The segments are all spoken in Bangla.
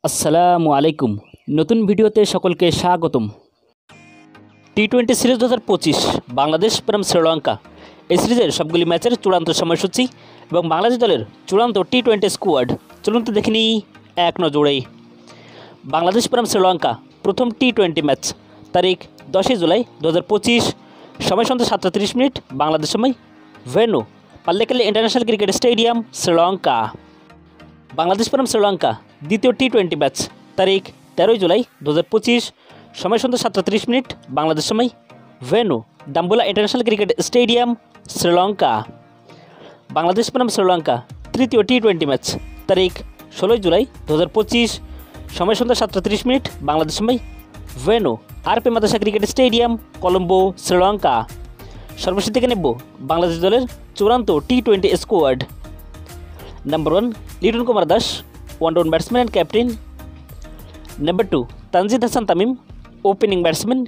আসসালামু আলাইকুম। নতুন ভিডিওতে সকলকে স্বাগতম। টি-20 সিরিজ 2025 বাংলাদেশ বনাম শ্রীলঙ্কা এই সিরিজের সবগুলি ম্যাচের চূড়ান্ত সময়সূচি এবং বাংলাদেশ দলের চূড়ান্ত টি-20 স্কোয়াড চলুন তো দেখে নিই এক নজরেই। বাংলাদেশ বনাম শ্রীলঙ্কা প্রথম টি-20 ম্যাচ তারিখ 10 জুলাই 2025, সময় সন্ধ্যা 7:30 বাংলাদেশ সময়, venue Pallekele international cricket stadium, Sri Lanka. Bangladesh বনাম শ্রীলঙ্কা দ্বিতীয় টি-20 ম্যাচ তারিখ 13 জুলাই 2025, সময় সন্ধ্যা 7:30 বাংলাদেশ সময়, venue Dambulla international cricket stadium, Sri Lanka. Bangladesh বনাম শ্রীলঙ্কা তৃতীয় টি-20 ম্যাচ তারিখ 16 জুলাই 2025, সময় সন্ধ্যা 7:30 বাংলাদেশ সময়, ভেন্যু আরপি মাদাসা ক্রিকেট স্টেডিয়াম, কলম্বো, শ্রীলঙ্কা। সর্বশেষ থেকে নেব বাংলাদেশ দলের চূড়ান্ত টি-20 squad. Number 1, Liton Kumar Das, one-down batsman and captain. Number 2, Tanzid Hasan Tamim, opening batsman.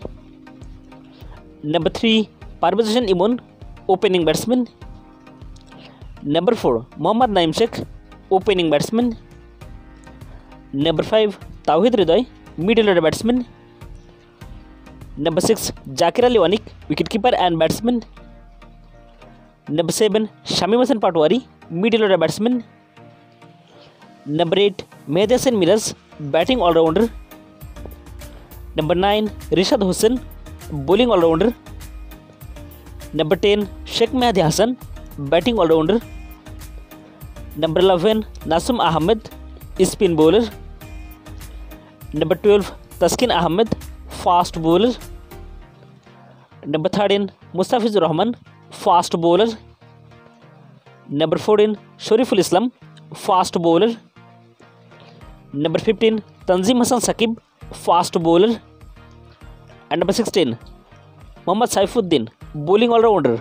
Number 3, Parvez Hossain Emon, opening batsman. Number 4, Mohammad Naim Sheikh, opening batsman. Number 5, Towhid Hridoy, middle order batsman. Number 6, Zakir Ali ওয়ানিক, wicketkeeper and batsman. Number 7, Shamim Hossain Patwari, middle order batsman. Number 8, Mehedi Hasan Miraj, batting all-rounder. Number 9, Rishad Hossain, bowling all-rounder. Number 10, Sheikh Mehedi Hasan, batting all-rounder. Number 11, Nasum Ahmed, spin bowler. Number 12, Taskin Ahmed, fast bowler. Number 13, Mustafizur Rahman, fast bowler. Number 14, Shariful Islam, fast bowler. Number 15, Tanzim Hasan Shakib, fast bowler. And number 16, Mohammad Saifuddin, bowling all-rounder.